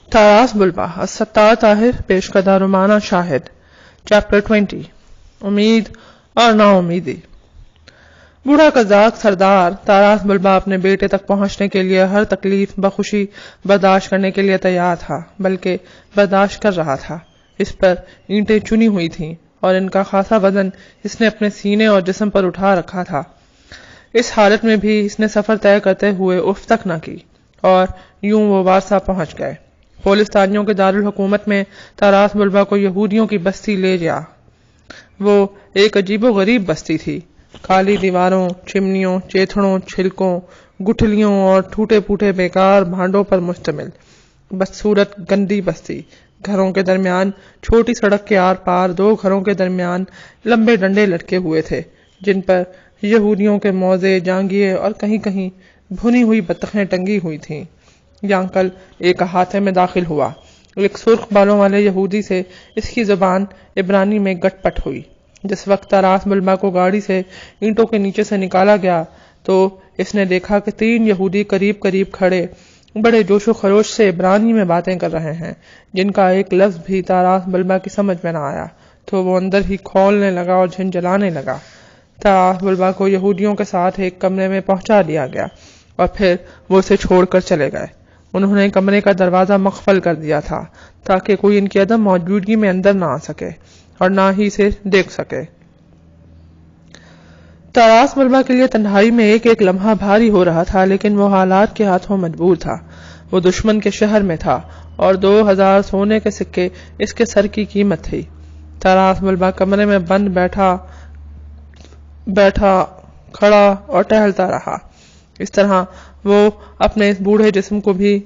تاراس بلبا الستار طاہر پیش کردہ رومانہ شاہد چیپٹر 20 امید اور نا امیدی۔ بوڑھا قزاق سردار تاراس بلبا اپنے بیٹے تک پہنچنے کے لیے ہر تکلیف بخوشی برداشت کرنے کے لیے تیار تھا، بلکہ برداشت کر رہا تھا۔ اس پر اینٹیں چنی ہوئی تھیں اور ان کا خاصا وزن اس نے اپنے سینے اور جسم پر اٹھا رکھا تھا۔ اس حالت میں بھی اس نے سفر طے کرتے ہوئے اف تک نہ کی اور یوں وہ وارسا پہنچ گئے۔ پولستانیوں کے دارالحکومت میں تاراس بلبا کو یہودیوں کی بستی لے گیا۔ وہ ایک عجیب و غریب بستی تھی، کالی دیواروں، چمنیوں، چیتھڑوں، چھلکوں، گٹھلیوں اور ٹوٹے پھوٹے بیکار بھانڈوں پر مشتمل بدصورت گندی بستی۔ گھروں کے درمیان چھوٹی سڑک کے آر پار دو گھروں کے درمیان لمبے ڈنڈے لٹکے ہوئے تھے، جن پر یہودیوں کے موزے، جانگیے اور کہیں کہیں بھنی ہوئی بطخیں ٹنگی ہوئی تھیں۔ یانکل ایک احاطے میں داخل ہوا۔ ایک سرخ بالوں والے یہودی سے اس کی زبان عبرانی میں گٹ پٹ ہوئی۔ جس وقت تاراس بلبا کو گاڑی سے اینٹوں کے نیچے سے نکالا گیا تو اس نے دیکھا کہ 3 یہودی قریب قریب کھڑے بڑے جوش و خروش سے عبرانی میں باتیں کر رہے ہیں، جن کا ایک لفظ بھی تاراس بلبا کی سمجھ میں نہ آیا تو وہ اندر ہی کھولنے لگا اور جھنجھلانے لگا۔ تاراس بلبا کو یہودیوں کے ساتھ ایک کمرے میں پہنچا دیا گیا اور پھر وہ اسے چھوڑ کر چلے گئے۔ انہوں نے کمرے کا دروازہ مقفل کر دیا تھا تاکہ کوئی ان کی عدم موجودگی میں اندر نہ آ سکے اور نہ ہی اسے دیکھ سکے۔ تاراس بلبا کے لیے تنہائی میں ایک ایک لمحہ بھاری ہو رہا تھا، لیکن وہ حالات کے ہاتھوں مجبور تھا۔ وہ دشمن کے شہر میں تھا اور 2000 سونے کے سکے اس کے سر کی قیمت تھی۔ تاراس بلبا کمرے میں بند بیٹھا کھڑا اور ٹہلتا رہا۔ اس طرح وہ اپنے اس بوڑھے جسم کو بھی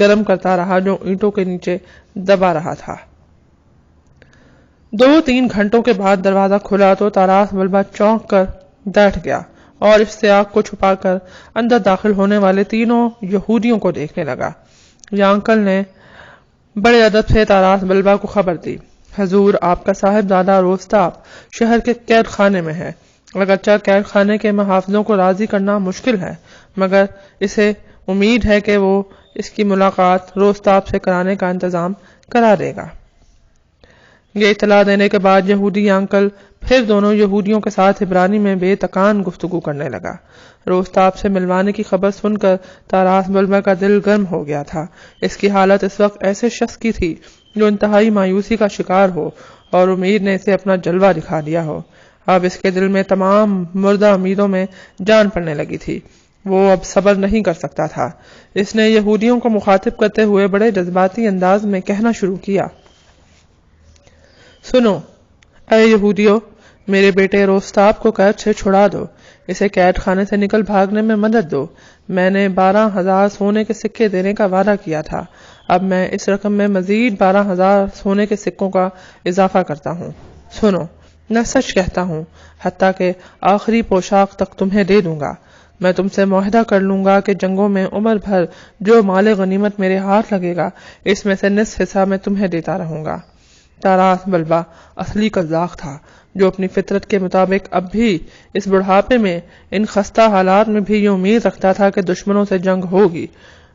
گرم کرتا رہا جو اینٹوں کے نیچے دبا رہا تھا۔ 2-3 گھنٹوں کے بعد دروازہ کھلا تو تاراس بلبا چونک کر بیٹھ گیا اور اشتیاق کو چھپا کر اندر داخل ہونے والے 3 یہودیوں کو دیکھنے لگا۔ یانکل نے بڑے ادب سے تاراس بلبا کو خبر دی، حضور، آپ کا صاحبزادہ روستاپ شہر کے قید خانے میں ہے۔ اگرچہ قید خانے کے محافظوں کو راضی کرنا مشکل ہے، مگر اسے امید ہے کہ وہ اس کی ملاقات روستاپ سے کرانے کا انتظام کرا دے گا۔ یہ اطلاع دینے کے بعد یہودی یانکل پھر دونوں یہودیوں کے ساتھ عبرانی میں بے تکان گفتگو کرنے لگا۔ روستاپ سے ملوانے کی خبر سن کر تاراس بلبا کا دل گرم ہو گیا تھا۔ اس کی حالت اس وقت ایسے شخص کی تھی جو انتہائی مایوسی کا شکار ہو اور امید نے اسے اپنا جلوہ دکھا دیا ہو۔ اب اس کے دل میں تمام مردہ امیدوں میں جان پڑنے لگی تھی۔ وہ اب صبر نہیں کر سکتا تھا۔ اس نے یہودیوں کو مخاطب کرتے ہوئے بڑے جذباتی انداز میں کہنا شروع کیا، سنو اے یہودیو، میرے بیٹے روستاپ کو قید سے چھڑا دو، اسے قید خانے سے نکل بھاگنے میں مدد دو۔ میں نے 12,000 سونے کے سکے دینے کا وعدہ کیا تھا، اب میں اس رقم میں مزید 12,000 سونے کے سکوں کا اضافہ کرتا ہوں۔ سنو، میں سچ کہتا ہوں، حتیٰ کہ آخری پوشاک تک تمہیں دے دوں گا۔ میں تم سے معاہدہ کر لوں گا کہ جنگوں میں عمر بھر جو مال غنیمت میرے ہاتھ لگے گا، اس میں سے نصف حصہ میں تمہیں دیتا رہوں گا۔ تاراس بلبا اصلی قزاق تھا، جو اپنی فطرت کے مطابق اب بھی اس بڑھاپے میں ان خستہ حالات میں بھی یہ امید رکھتا تھا کہ دشمنوں سے جنگ ہوگی،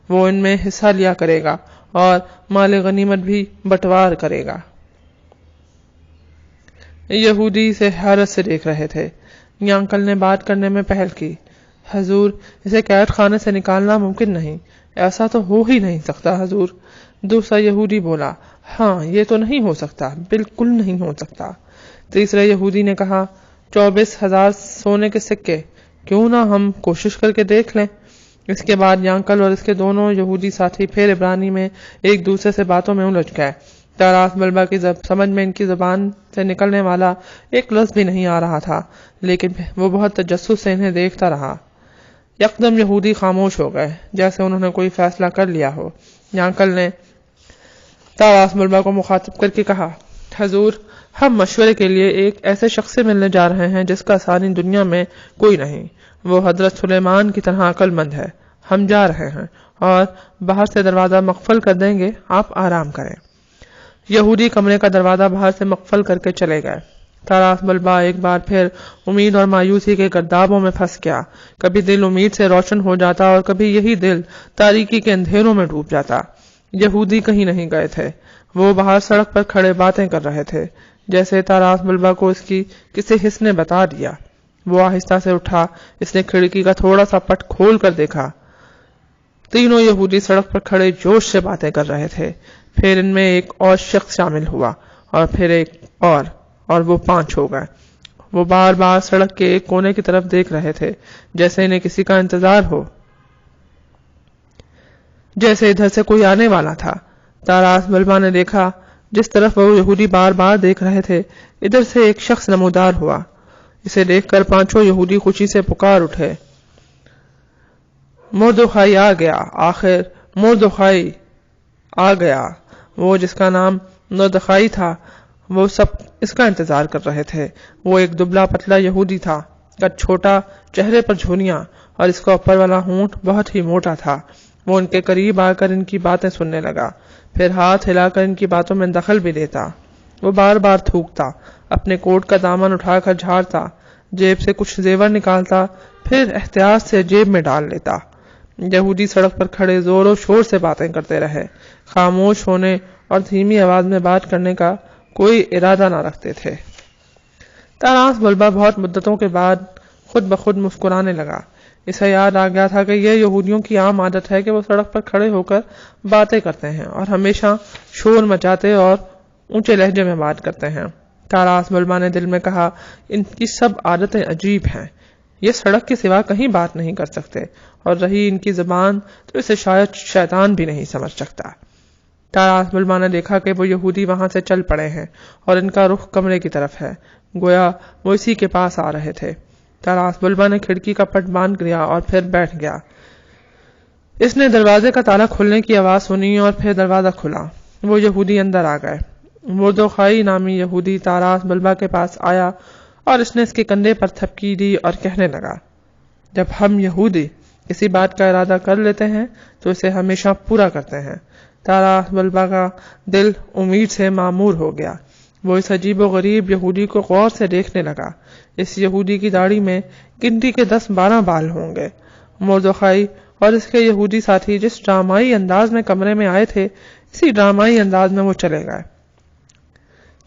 وہ ان میں حصہ لیا کرے گا اور مال غنیمت بھی بٹوار کرے گا۔ یہودی اسے حیرت سے دیکھ رہے تھے۔ یانکل نے بات کرنے میں پہل کی، حضور، اسے قید خانے سے نکالنا ممکن نہیں، ایسا تو ہو ہی نہیں سکتا حضور۔ دوسرا یہودی بولا، ہاں، یہ تو نہیں ہو سکتا، بالکل نہیں ہو سکتا۔ تیسرے یہودی نے کہا، 24,000 سونے کے سکے، کیوں نہ ہم کوشش کر کے دیکھ لیں۔ اس کے بعد یانکل اور اس کے دونوں یہودی ساتھی پھر عبرانی میں ایک دوسرے سے باتوں میں الجھ گئے۔ تاراس بلبا کی سمجھ میں ان کی زبان سے نکلنے والا ایک لفظ بھی نہیں آ رہا تھا، لیکن وہ بہت تجسس سے انہیں دیکھتا رہا۔ یکدم یہودی خاموش ہو گئے، جیسے انہوں نے کوئی فیصلہ کر لیا ہو۔ یانکل نے تاراس بلبا کو مخاطب کر کے کہا، حضور، ہم مشورے کے لیے ایک ایسے شخص سے ملنے جا رہے ہیں جس کا ثانی دنیا میں کوئی نہیں۔ وہ حضرت سلیمان کی طرح عقل مند ہے۔ ہم جا رہے ہیں اور باہر سے دروازہ مقفل کر دیں گے، آپ آرام کریں۔ یہودی کمرے کا دروازہ باہر سے مقفل کر کے چلے گئے۔ تاراس بلبا ایک بار پھر امید اور مایوسی کے گردابوں میں پھنس گیا۔ کبھی دل امید سے روشن ہو جاتا اور کبھی یہی دل تاریکی کے اندھیروں میں ڈوب جاتا۔ یہودی کہیں نہیں گئے تھے، وہ باہر سڑک پر کھڑے باتیں کر رہے تھے، جیسے تاراس بلبا کو اس کی کسی حس نے بتا دیا۔ وہ آہستہ سے اٹھا، اس نے کھڑکی کا تھوڑا سا پٹ کھول کر دیکھا۔ تینوں یہودی سڑک پر کھڑے جوش سے باتیں کر رہے تھے۔ پھر ان میں ایک اور شخص شامل ہوا، اور پھر ایک اور وہ 5 ہو گئے۔ وہ بار بار سڑک کے ایک کونے کی طرف دیکھ رہے تھے، جیسے انہیں کسی کا انتظار ہو، جیسے ادھر سے کوئی آنے والا تھا۔ تاراس بلبا نے دیکھا جس طرف وہ یہودی بار بار دیکھ رہے تھے، ادھر سے ایک شخص نمودار ہوا۔ اسے دیکھ کر 5 یہودی خوشی سے پکار اٹھے، مردخائی آ گیا! آخر مردخائی آ گیا! وہ جس کا نام مردخائی تھا، وہ سب اس کا انتظار کر رہے تھے۔ وہ ایک دبلا پتلا یہودی تھا، قد چھوٹا، چہرے پر جھریاں، اور اس کا اوپر والا ہونٹ بہت ہی موٹا تھا۔ وہ ان کے قریب آ کر ان کی باتیں سننے لگا، پھر ہاتھ ہلا کر ان کی باتوں میں دخل بھی دیتا۔ وہ بار بار تھوکتا، اپنے کوٹ کا دامن اٹھا کر جھاڑتا، جیب سے کچھ زیور نکالتا، پھر احتیاط سے جیب میں ڈال لیتا۔ یہودی سڑک پر کھڑے زور و شور سے باتیں کرتے رہے، خاموش ہونے اور دھیمی آواز میں بات کرنے کا کوئی ارادہ نہ رکھتے تھے۔ تاراس بلبا بہت مدتوں کے بعد خود بخود مسکرانے لگا۔ اسے یاد آ گیا تھا کہ یہ یہودیوں کی عام عادت ہے کہ وہ سڑک پر کھڑے ہو کر باتیں کرتے ہیں اور ہمیشہ شور مچاتے اور اونچے لہجے میں بات کرتے ہیں۔ تاراس بلبا نے دل میں کہا، ان کی سب عادتیں عجیب ہیں، یہ سڑک کے سوا کہیں بات نہیں کر سکتے، اور رہی ان کی زبان تو اسے شاید شیطان بھی نہیں سمجھ سکتا۔ تاراس بلبا نے دیکھا کہ وہ یہودی وہاں سے چل پڑے ہیں اور ان کا رخ کمرے کی طرف ہے، گویا وہ اسی کے پاس آ رہے تھے۔ تاراس بلبا نے کھڑکی کا پٹ باندھ لیا اور پھر بیٹھ گیا۔ اس نے دروازے کا تالا کھلنے کی آواز سنی اور پھر دروازہ کھلا۔ وہ یہودی اندر آ گئے۔ مردخائی نامی یہودی تاراس بلبا کے پاس آیا اور اس نے اس کے کندھے پر تھپکی دی اور کہنے لگا، جب ہم یہودی کسی بات کا ارادہ کر لیتے ہیں تو اسے ہمیشہ پورا کرتے ہیں۔ تاراس بلبا کا دل امید سے معمور ہو گیا۔ وہ اس عجیب و غریب یہودی کو غور سے دیکھنے لگا۔ اس یہودی کی داڑھی میں گنتی کے 10-12 بال ہوں گے۔ مردخائی اور اس کے یہودی ساتھی جس ڈرامائی انداز میں کمرے میں آئے تھے، اسی ڈرامائی انداز میں وہ چلے گئے۔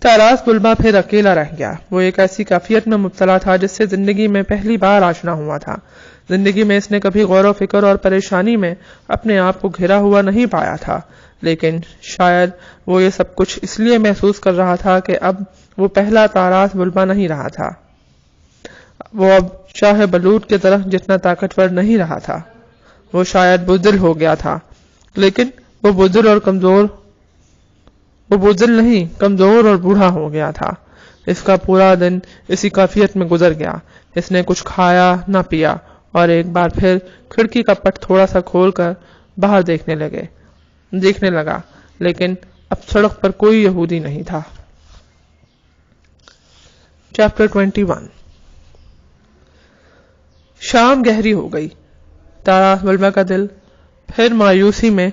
تاراس بلبا پھر اکیلا رہ گیا۔ وہ ایک ایسی کیفیت میں مبتلا تھا جس سے زندگی میں پہلی بار آشنا ہوا تھا۔ زندگی میں اس نے کبھی غور و فکر اور پریشانی میں اپنے آپ کو گھرا ہوا نہیں پایا تھا، لیکن شاید وہ یہ سب کچھ اس لیے محسوس کر رہا تھا کہ اب وہ پہلا تاراس بلبا نہیں رہا تھا۔ وہ اب شاہ بلوط کے درخت جتنا طاقتور نہیں رہا تھا۔ وہ شاید بزدل ہو گیا تھا، لیکن وہ بزدل نہیں، کمزور اور بوڑھا ہو گیا تھا۔ اس کا پورا دن اسی کیفیت میں گزر گیا۔ اس نے کچھ کھایا نہ پیا اور ایک بار پھر کھڑکی کا پٹ تھوڑا سا کھول کر باہر دیکھنے لگا، لیکن اب سڑک پر کوئی یہودی نہیں تھا۔ چیپٹر 21۔ شام گہری ہو گئی۔ تاراس بلبا کا دل پھر مایوسی میں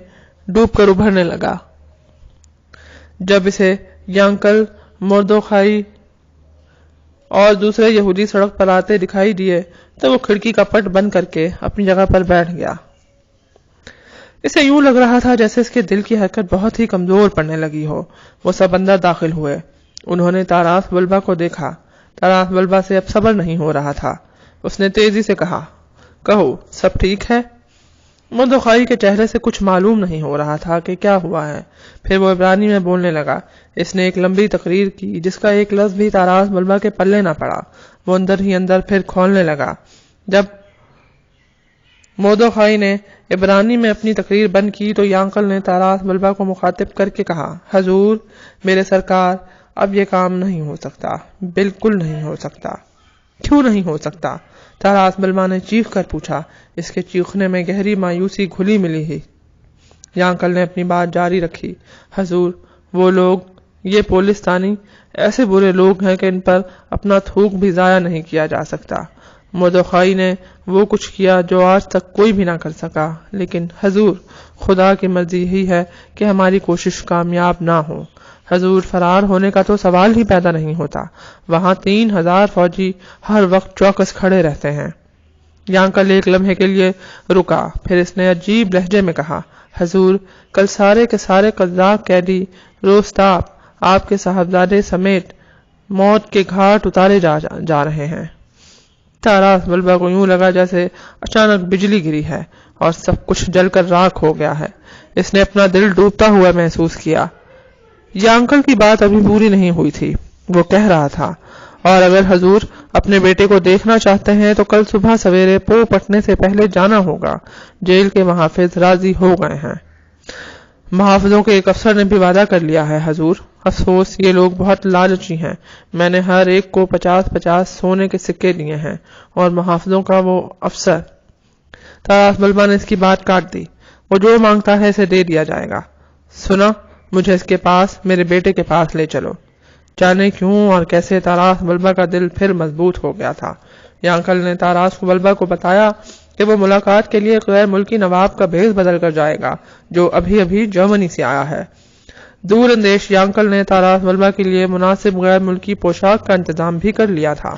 ڈوب کر ابھرنے لگا۔ جب اسے یانکل، مردخائی اور دوسرے یہودی سڑک پر آتے دکھائی دیے تو وہ کھڑکی کا پٹ بند کر کے اپنی جگہ پر بیٹھ گیا۔ اسے یوں لگ رہا تھا جیسے اس کے دل کی حرکت بہت ہی کمزور پڑنے لگی ہو۔ وہ سب اندر داخل ہوئے۔ انہوں نے تاراس بلبا کو دیکھا۔ تاراس بلبا سے اب صبر نہیں ہو رہا تھا۔ اس نے تیزی سے کہا، کہو، سب ٹھیک ہے؟ مردخائی کے چہرے سے کچھ معلوم نہیں ہو رہا تھا کہ کیا ہوا ہے۔ پھر وہ عبرانی میں بولنے لگا۔ اس نے ایک لمبی تقریر کی جس کا ایک لفظ بھی تاراس بلبا کے پلے نہ پڑا۔ وہ اندر ہی اندر پھر کھولنے لگا۔ جب مردخائی نے عبرانی میں اپنی تقریر بند کی تو یانکل نے تاراس بلبا کو مخاطب کر کے کہا، حضور، میرے سرکار، اب یہ کام نہیں ہو سکتا، بالکل نہیں ہو سکتا۔ کیوں نہیں ہو سکتا؟ تاراس بلبا نے چیخ کر پوچھا۔ اس کے چیخنے میں گہری مایوسی گھلی ملی ہی۔ یانکل نے اپنی بات جاری رکھی، حضور، وہ لوگ، یہ پولستانی ایسے برے لوگ ہیں کہ ان پر اپنا تھوک بھی ضائع نہیں کیا جا سکتا۔ مردخائی نے وہ کچھ کیا جو آج تک کوئی بھی نہ کر سکا، لیکن حضور، خدا کی مرضی یہی ہے کہ ہماری کوشش کامیاب نہ ہو۔ حضور، فرار ہونے کا تو سوال ہی پیدا نہیں ہوتا۔ وہاں 3000 فوجی ہر وقت چوکس کھڑے رہتے ہیں۔ یانکل ایک لمحے کے لیے رکا، پھر اس نے عجیب لہجے میں کہا، حضور، کل سارے کے سارے قذاق قیدی روستاپ آپ کے صاحبزادے سمیت موت کے گھاٹ اتارے جا رہے ہیں۔ تاراس بلبا کو یوں لگا جیسے اچانک بجلی گری ہے اور سب کچھ جل کر راکھ ہو گیا ہے۔ اس نے اپنا دل ڈوبتا ہوا محسوس کیا۔ یانکل کی بات ابھی پوری نہیں ہوئی تھی، وہ کہہ رہا تھا، اور اگر حضور اپنے بیٹے کو دیکھنا چاہتے ہیں تو کل صبح سویرے پو پٹنے سے پہلے جانا ہوگا۔ جیل کے محافظ راضی ہو گئے ہیں۔ محافظوں کے ایک افسر نے بھی وعدہ کر لیا ہے حضور، افسوس یہ لوگ بہت لالچی ہیں، میں نے ہر ایک کو 50-50 سونے کے سکے دیے ہیں، اور محافظوں کا وہ افسر۔ تاراس بلبا نے اس کی بات کاٹ دی، وہ جو مانگتا ہے اسے دے دیا جائے گا۔ سنا، مجھے اس کے پاس، میرے بیٹے کے پاس لے چلو۔ جانے کیوں اور کیسے تاراس بلبا کا دل پھر مضبوط ہو گیا تھا۔ یانکل نے تاراس بلبا کو بتایا کہ وہ ملاقات کے لیے غیر ملکی نواب کا بھیس بدل کر جائے گا جو ابھی ابھی جرمنی سے آیا ہے۔ دور اندیش یانکل نے تاراس بلبا کے لیے مناسب غیر ملکی پوشاک کا انتظام بھی کر لیا تھا۔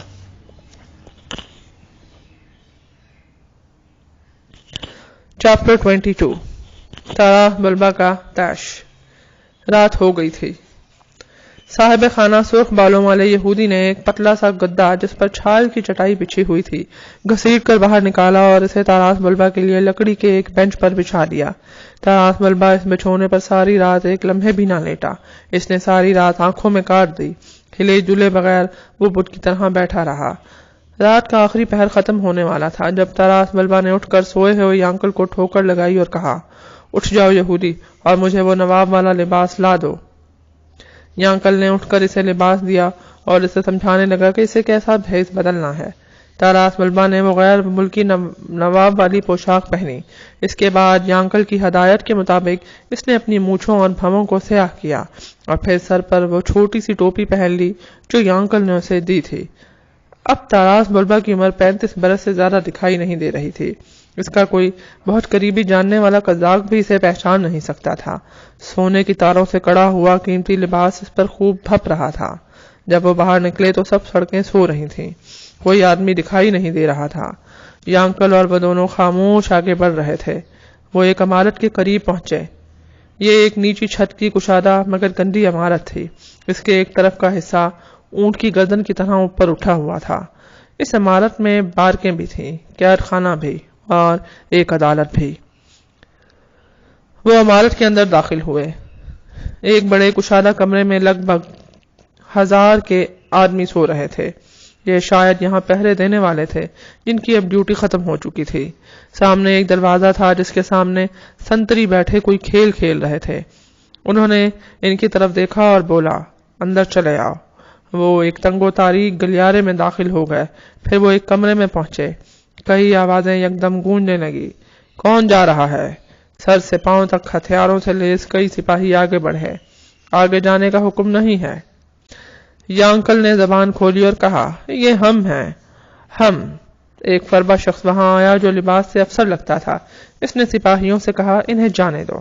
چیپٹر 22 تاراس بلبا کا طیش۔ رات ہو گئی تھی۔ صاحب خانہ سرخ بالوں والے یہودی نے ایک پتلا سا گدا جس پر چھال کی چٹائی بچھی ہوئی تھی گھسیٹ کر باہر نکالا اور اسے تاراس بلبا کے لیے لکڑی کے ایک بینچ پر بچھا دیا۔ تاراس بلبا اس بچھونے پر ساری رات ایک لمحے بھی نہ لیٹا۔ اس نے ساری رات آنکھوں میں کاٹ دی، ہلے جلے بغیر وہ بت کی طرح بیٹھا رہا۔ رات کا آخری پہر ختم ہونے والا تھا جب تاراس بلبا نے اٹھ کر سوئے ہوئے یانکل کو ٹھوکر لگائی اور کہا، اٹھ جاؤ یہودی اور مجھے وہ نواب والا لباس لا دو۔ یانکل نے اٹھ کر اسے لباس دیا اور اسے سمجھانے لگا کہ اسے کیسا بھیس بدلنا ہے۔ تاراس بلبا نے وہ غیر ملکی نواب والی پوشاک پہنی۔ اس کے بعد یانکل کی ہدایت کے مطابق اس نے اپنی مونچھوں اور بھووں کو سیاہ کیا اور پھر سر پر وہ چھوٹی سی ٹوپی پہن لی جو یانکل نے اسے دی تھی۔ اب تاراس بلبا کی عمر 35 برس سے زیادہ دکھائی نہیں دے رہی تھی۔ اس کا کوئی بہت قریبی جاننے والا قزاق بھی اسے پہچان نہیں سکتا تھا۔ سونے کی تاروں سے کڑا ہوا قیمتی لباس اس پر خوب بھپ رہا تھا۔ جب وہ باہر نکلے تو سب سڑکیں سو رہی تھیں، کوئی آدمی دکھائی نہیں دے رہا تھا۔ یانکل اور وہ دونوں خاموش آگے بڑھ رہے تھے۔ وہ ایک عمارت کے قریب پہنچے۔ یہ ایک نیچی چھت کی کشادہ مگر گندی عمارت تھی۔ اس کے ایک طرف کا حصہ اونٹ کی گردن کی طرح اوپر اٹھا ہوا تھا۔ اس عمارت میں بارکیں بھی تھیں، قید خانہ بھی اور ایک عدالت بھی۔ وہ عمارت کے اندر داخل ہوئے۔ ایک بڑے کشادہ کمرے میں لگ بھگ 1000 کے آدمی سو رہے تھے۔ یہ شاید یہاں پہرے دینے والے تھے جن کی اب ڈیوٹی ختم ہو چکی تھی۔ سامنے ایک دروازہ تھا جس کے سامنے سنتری بیٹھے کوئی کھیل کھیل رہے تھے۔ انہوں نے ان کی طرف دیکھا اور بولا، اندر چلے آؤ۔ وہ ایک تنگ و تاریک گلیارے میں داخل ہو گئے۔ پھر وہ ایک کمرے میں پہنچے۔ کئی آوازیں یکدم گونجنے لگی۔ کون جا رہا ہے؟ سر سے پاؤں تک ہتھیاروں سے لیس کئی سپاہی آگے بڑھے۔ آگے جانے کا حکم نہیں ہے۔ یانکل نے زبان کھولی اور کہا، یہ ہم ہیں، ہم۔ ایک فربا شخص وہاں آیا جو لباس سے افسر لگتا تھا۔ اس نے سپاہیوں سے کہا، انہیں جانے دو۔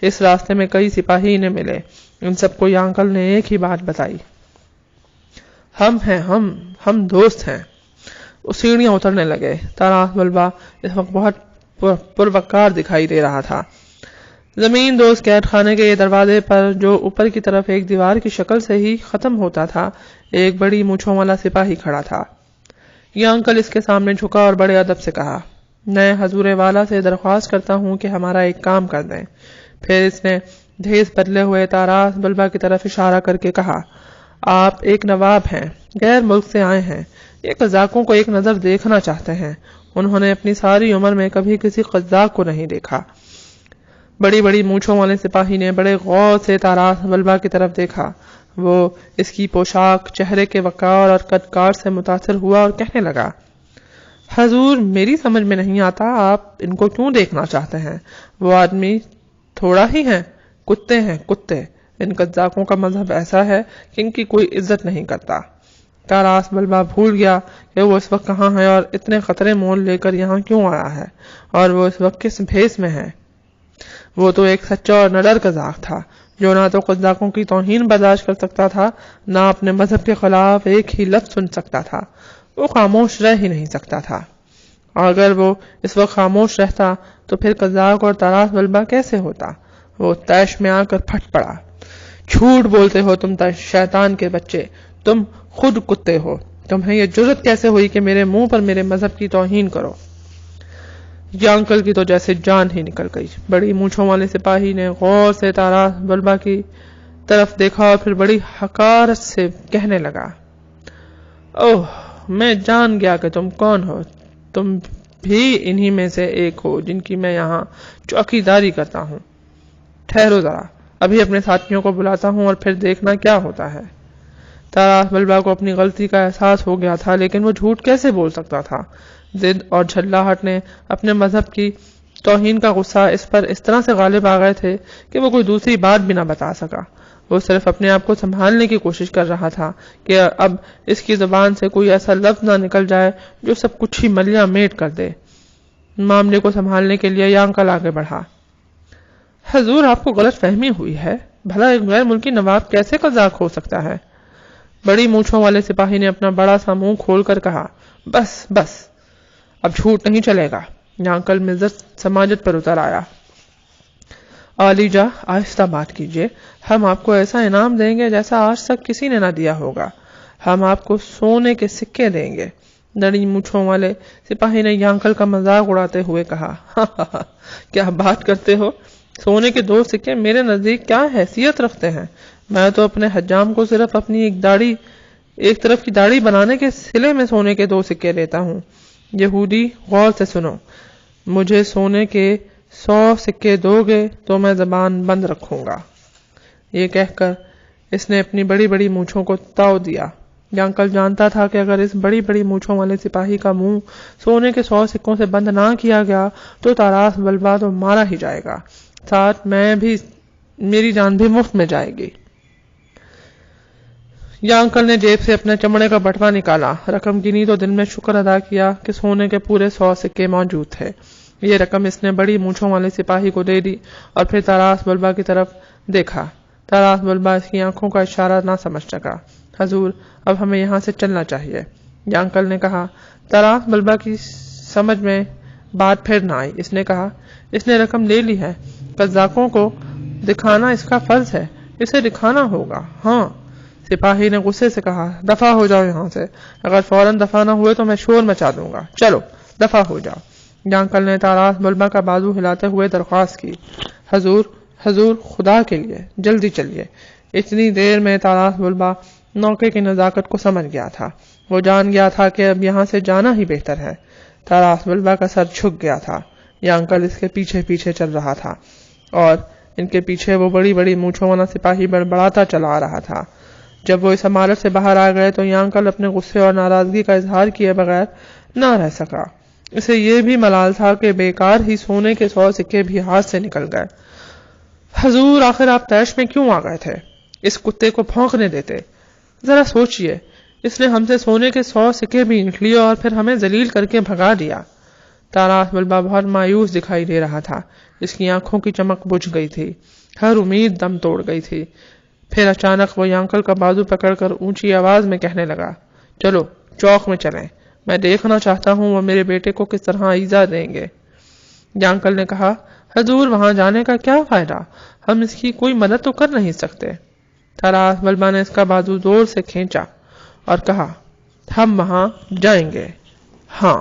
اس راستے میں کئی سپاہی انہیں ملے۔ ان سب کو یانکل نے ایک ہی بات بتائی، ہم ہیں، ہم دوست ہیں۔ وہ سیڑھیاں اترنے لگے۔ تاراس بلبا اس وقت بہت پروقار دکھائی دے رہا تھا۔ زمین دوز قید خانے کے دروازے پر جو اوپر کی طرف ایک دیوار کی شکل سے ہی ختم ہوتا تھا، ایک بڑی مونچھوں والا سپاہی کھڑا تھا۔ یانکل اس کے سامنے جھکا اور بڑے ادب سے کہا، میں حضور والا سے درخواست کرتا ہوں کہ ہمارا ایک کام کر دیں۔ پھر اس نے بھیس بدلے ہوئے تاراس بلبا کی طرف اشارہ کر کے کہا، آپ ایک نواب ہیں، غیر ملک سے آئے ہیں، یہ قزاقوں کو ایک نظر دیکھنا چاہتے ہیں۔ انہوں نے اپنی ساری عمر میں کبھی کسی قزاق کو نہیں دیکھا۔ بڑی بڑی مونچھوں والے سپاہی نے بڑے غور سے تاراس بلبا کی طرف دیکھا۔ وہ اس کی پوشاک، چہرے کے وقار اور قد کار سے متاثر ہوا اور کہنے لگا، حضور میری سمجھ میں نہیں آتا آپ ان کو کیوں دیکھنا چاہتے ہیں؟ وہ آدمی تھوڑا ہی ہیں، کتے ہیں، کتے۔ ان قزاقوں کا مذہب ایسا ہے کہ ان کی کوئی عزت نہیں کرتا۔ تاراس بلبا بھول گیا کہ وہ اس وقت کہاں ہے اور اتنے خطرے مول لے کر یہاں کیوں آیا ہے، اور وہ اس وقت کس بھیس میں ہے۔ وہ تو ایک سچا اور نڈر قزاق تھا جو نہ تو قزاقوں کی توہین برداشت کر سکتا تھا، نہ اپنے مذہب کے خلاف ایک ہی لفظ سن سکتا تھا۔ وہ خاموش رہ ہی نہیں سکتا تھا۔ اگر وہ اس وقت خاموش رہتا تو پھر قزاق اور طراز بلبا کیسے ہوتا؟ وہ تیش میں آ کر پھٹ پڑا۔ جھوٹ بولتے ہو تم شیطان کے بچے، تم خود کتے ہو، تمہیں یہ جرت کیسے ہوئی کہ میرے منہ پر میرے مذہب کی توہین کرو؟ یانکل کی تو جیسے جان ہی نکل گئی۔ بڑی مونچھوں والے سپاہی نے غور سے طراز بلبا کی طرف دیکھا اور پھر بڑی حقارت سے کہنے لگا، اوہ، میں جان گیا کہ تم کون ہو، تم بھی انہی میں سے ایک ہو جن کی میں یہاں چوکیداری کرتا ہوں۔ ٹھہرو ذرا، ابھی اپنے ساتھیوں کو بلاتا ہوں اور پھر دیکھنا کیا ہوتا ہے۔ طراز بلبا کو اپنی غلطی کا احساس ہو گیا تھا، لیکن وہ جھوٹ کیسے بول سکتا تھا؟ ضد اور جھلاہٹ نے اپنے مذہب کی توہین کا غصہ اس پر اس طرح سے غالب آ گئے تھے کہ وہ کوئی دوسری بات بھی نہ بتا سکا۔ وہ صرف اپنے آپ کو سنبھالنے کی کوشش کر رہا تھا کہ اب اس کی زبان سے کوئی ایسا لفظ نہ نکل جائے جو سب کچھ ہی ملیا میٹ کر دے۔ معاملے کو سنبھالنے کے لیے یانکل آگے بڑھا۔ حضور، آپ کو غلط فہمی ہوئی ہے، بھلا ایک غیر ملکی نواب کیسے قزاق ہو سکتا ہے؟ بڑی مونچھوں والے سپاہی نے اپنا بڑا سا منہ کھول کر کہا، بس بس، اب جھوٹ نہیں چلے گا۔ یانکل مزت سماجت پر اتر آیا۔ عالی جاں، آہستہ بات کیجیے، ہم آپ کو ایسا انعام دیں گے جیسا آج تک کسی نے نہ دیا ہوگا، ہم آپ کو سونے کے سکے دیں گے۔ بڑی مونچھوں والے سپاہی نے یانکل کا مذاق اڑاتے ہوئے کہا، کیا بات کرتے ہو، سونے کے 2 سکے میرے نزدیک کیا حیثیت رکھتے ہیں؟ میں تو اپنے حجام کو صرف اپنی ایک طرف کی داڑھی بنانے کے صلے میں سونے کے 2 سکے لیتا ہوں۔ یہودی، غور سے سنو، مجھے سونے کے 100 سکے دو گے تو میں زبان بند رکھوں گا۔ یہ کہہ کر اس نے اپنی بڑی بڑی مونچھوں کو تاؤ دیا۔ یانکل جانتا تھا کہ اگر اس بڑی بڑی مونچھوں والے سپاہی کا منہ سونے کے 100 سکوں سے بند نہ کیا گیا تو طراز بلبا تو مارا ہی جائے گا، ساتھ میری جان بھی مفت میں جائے گی۔ یانکل نے جیب سے اپنے چمڑے کا بٹوا نکالا، رقم گنی تو دل میں شکر ادا کیا کہ سونے کے پورے 100 سکے موجود تھے۔ یہ رقم اس نے بڑی مونچھوں والے سپاہی کو دے دی اور پھر طراز بلبا کی طرف دیکھا۔ طراز بلبا اس کی آنکھوں کا اشارہ نہ سمجھ سکا۔ حضور، اب ہمیں یہاں سے چلنا چاہیے، یانکل نے کہا۔ طراز بلبا کی سمجھ میں بات پھر نہ آئی۔ اس نے کہا، اس نے رقم لے لی ہے، قزاقوں کو دکھانا اس کا فرض ہے، اسے دکھانا ہوگا۔ ہاں، سپاہی نے غصے سے کہا، دفع ہو جاؤ یہاں سے، اگر فوراً دفع نہ ہوئے تو میں شور مچا دوں گا، چلو دفع ہو جاؤ۔ یانکل نے طراز بلبا کا بازو ہلاتے ہوئے درخواست کی، حضور، خدا کے لیے جلدی چلیے۔ اتنی دیر میں طراز بلبا موقع کی نزاکت کو سمجھ گیا تھا۔ وہ جان گیا تھا کہ اب یہاں سے جانا ہی بہتر ہے۔ طراز بلبا کا سر جھک گیا تھا۔ یانکل اس کے پیچھے پیچھے چل رہا تھا اور ان کے پیچھے وہ بڑی بڑی مونچھوں والا سپاہی بڑبڑاتا چلا آ رہا تھا۔ جب وہ اس عمارت سے باہر آ گئے تو یانکل اپنے غصے اور ناراضگی کا اظہار کیے بغیر نہ رہ سکا۔ اسے یہ بھی ملال تھا کہ بیکار ہی سونے کے 100 سکے بھی ہاتھ سے نکل گئے۔ حضور، آخر آپ تیش میں کیوں آ گئے تھے؟ اس کتے کو بھونکنے دیتے۔ ذرا سوچئے، اس نے ہم سے سونے کے 100 سکے بھی اینٹھ لیے اور پھر ہمیں ذلیل کر کے بھگا دیا۔ طراز بلبا بہت مایوس دکھائی دے رہا تھا۔ اس کی آنکھوں کی چمک بجھ گئی تھی، ہر امید دم توڑ گئی تھی۔ پھر اچانک وہ یانکل کا بازو پکڑ کر اونچی آواز میں کہنے لگا، چلو چوک میں چلیں، میں دیکھنا چاہتا ہوں وہ میرے بیٹے کو کس طرح ایذا دیں گے۔ یانکل نے کہا، حضور، وہاں جانے کا کیا فائدہ، ہم اس کی کوئی مدد تو کر نہیں سکتے۔ طراز بلبا نے اس کا بازو زور سے کھینچا اور کہا، ہم وہاں جائیں گے، ہاں۔